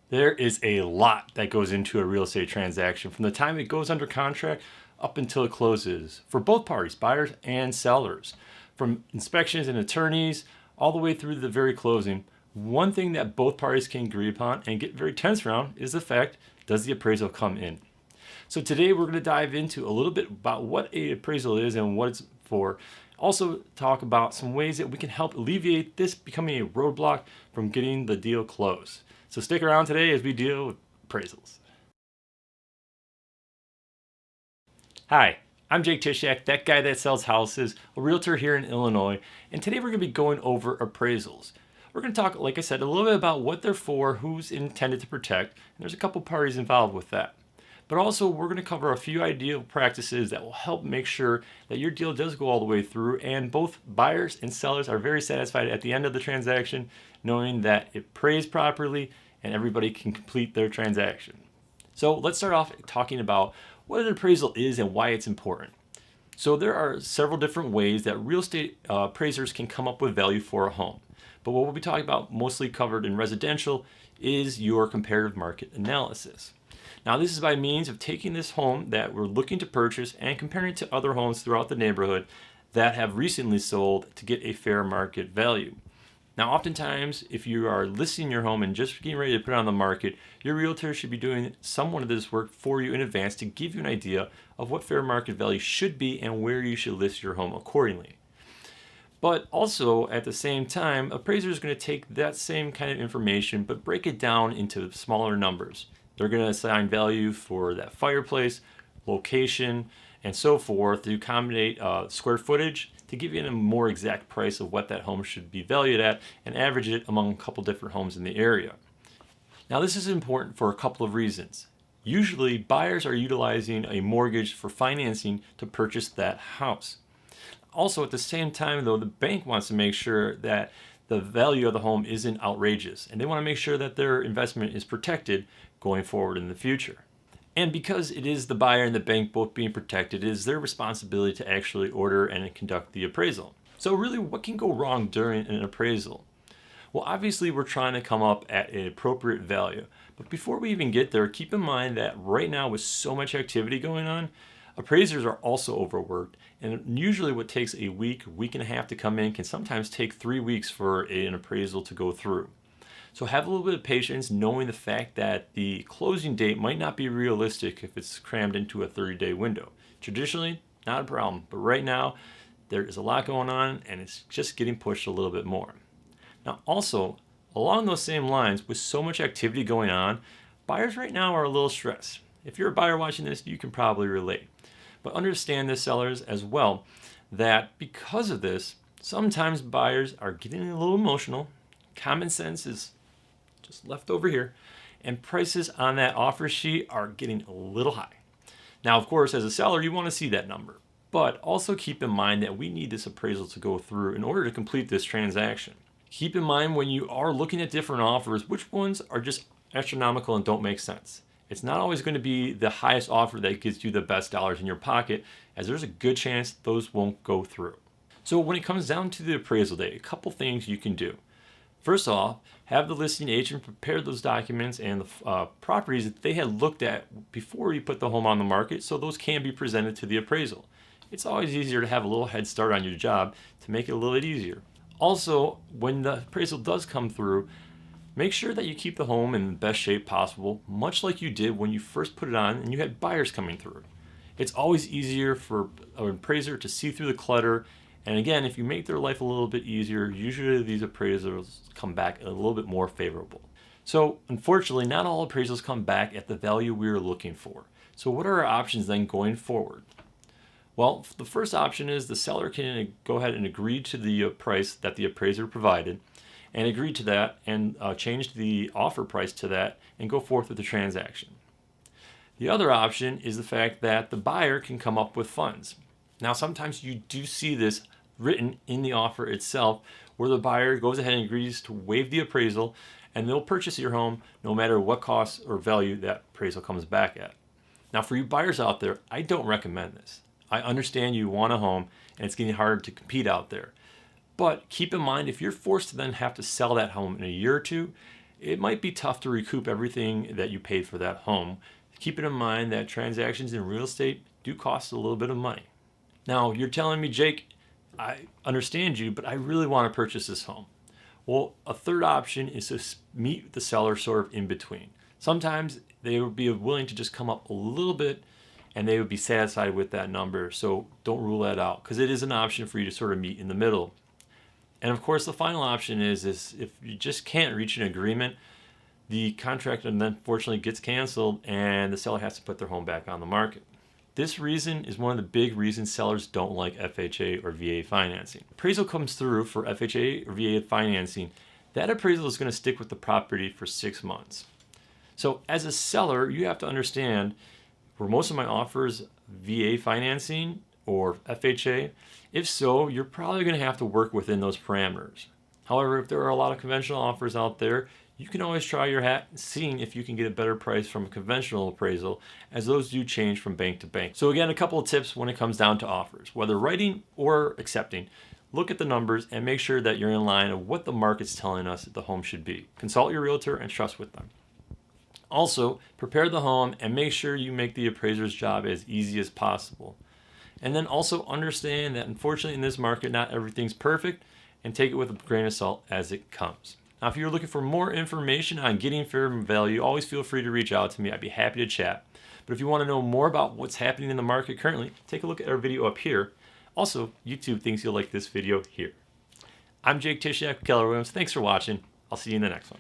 There is a lot that goes into a real estate transaction from the time it goes under contract up until it closes for both parties, buyers and sellers. From inspections and attorneys all the way through to the very closing, one thing that both parties can agree upon and get very tense around is the fact, does the appraisal come in? So today we're going to dive into a little bit about what an appraisal is and what it's for. Also talk about some ways that we can help alleviate this becoming a roadblock from getting the deal closed. So stick around today as we deal with appraisals. Hi, I'm Jake Tysiak, that guy that sells houses, a realtor here in Illinois, and today we're going to be going over appraisals. We're going to talk, like I said, a little bit about what they're for, who's intended to protect, and there's a couple parties involved with that. But also, we're going to cover a few ideal practices that will help make sure that your deal does go all the way through, and both buyers and sellers are very satisfied at the end of the transaction, knowing that it appraised properly and everybody can complete their transaction. So let's start off talking about what an appraisal is and why it's important. So there are several different ways that real estate appraisers can come up with value for a home. But what we'll be talking about, mostly covered in residential, is your comparative market analysis. Now, this is by means of taking this home that we're looking to purchase and comparing it to other homes throughout the neighborhood that have recently sold to get a fair market value. Now, oftentimes, if you are listing your home and just getting ready to put it on the market, your realtor should be doing somewhat of this work for you in advance to give you an idea of what fair market value should be and where you should list your home accordingly. But also, at the same time, appraiser is going to take that same kind of information but break it down into smaller numbers. They're going to assign value for that fireplace, location, and so forth to accommodate square footage to give you a more exact price of what that home should be valued at and average it among a couple different homes in the area. Now, this is important for a couple of reasons. Usually, buyers are utilizing a mortgage for financing to purchase that house. Also, at the same time, though, the bank wants to make sure that the value of the home isn't outrageous, and they want to make sure that their investment is protected going forward in the future. And because it is the buyer and the bank both being protected, it is their responsibility to actually order and conduct the appraisal. So really, what can go wrong during an appraisal? Well, obviously, we're trying to come up at an appropriate value. But before we even get there, keep in mind that right now with so much activity going on, appraisers are also overworked. And usually what takes a week and a half to come in can sometimes take 3 weeks for an appraisal to go through. So have a little bit of patience, knowing the fact that the closing date might not be realistic if it's crammed into a 30-day window. Traditionally, not a problem, but right now there is a lot going on and it's just getting pushed a little bit more. Now also, along those same lines, with so much activity going on, buyers right now are a little stressed. If you're a buyer watching this, you can probably relate. But understand this, sellers, as well, that because of this, sometimes buyers are getting a little emotional. Common sense is just left over here, and prices on that offer sheet are getting a little high. Now, of course, as a seller, you want to see that number, but also keep in mind that we need this appraisal to go through in order to complete this transaction. Keep in mind when you are looking at different offers, which ones are just astronomical and don't make sense. It's not always going to be the highest offer that gives you the best dollars in your pocket, as there's a good chance those won't go through. So when it comes down to the appraisal day, a couple things you can do. First off, have the listing agent prepare those documents and the properties that they had looked at before you put the home on the market, so those can be presented to the appraisal. It's always easier to have a little head start on your job to make it a little bit easier. Also, when the appraisal does come through, make sure that you keep the home in the best shape possible, much like you did when you first put it on and you had buyers coming through. It's always easier for an appraiser to see through the clutter. And again, if you make their life a little bit easier, usually these appraisals come back a little bit more favorable. So unfortunately, not all appraisals come back at the value we were looking for. So what are our options then going forward? Well, the first option is the seller can go ahead and agree to the price that the appraiser provided and agree to that and change the offer price to that and go forth with the transaction. The other option is the fact that the buyer can come up with funds. Now, sometimes you do see this written in the offer itself where the buyer goes ahead and agrees to waive the appraisal and they'll purchase your home no matter what cost or value that appraisal comes back at. Now, for you buyers out there, I don't recommend this. I understand you want a home and it's getting harder to compete out there. But keep in mind, if you're forced to then have to sell that home in a year or two, it might be tough to recoup everything that you paid for that home. Keep it in mind that transactions in real estate do cost a little bit of money. Now, you're telling me, Jake, I understand you, but I really want to purchase this home. Well, a third option is to meet the seller sort of in between. Sometimes they would be willing to just come up a little bit and they would be satisfied with that number. So don't rule that out, because it is an option for you to sort of meet in the middle. And of course, the final option is if you just can't reach an agreement, the contract unfortunately gets canceled and the seller has to put their home back on the market. This reason is one of the big reasons sellers don't like FHA or VA financing. Appraisal comes through for FHA or VA financing. That appraisal is going to stick with the property for 6 months. So as a seller, you have to understand, were most of my offers VA financing or FHA? If so, you're probably going to have to work within those parameters. However, if there are a lot of conventional offers out there, you can always try your hat seeing if you can get a better price from a conventional appraisal, as those do change from bank to bank. So again, a couple of tips when it comes down to offers, whether writing or accepting. Look at the numbers and make sure that you're in line of what the market's telling us that the home should be. Consult your realtor and trust with them. Also, prepare the home and make sure you make the appraiser's job as easy as possible. And then also understand that unfortunately in this market, not everything's perfect, and take it with a grain of salt as it comes. Now, if you're looking for more information on getting fair value, always feel free to reach out to me. I'd be happy to chat. But if you want to know more about what's happening in the market currently, take a look at our video up here. Also, YouTube thinks you'll like this video here. I'm Jake Tysiak with Keller. Thanks for watching. I'll see you in the next one.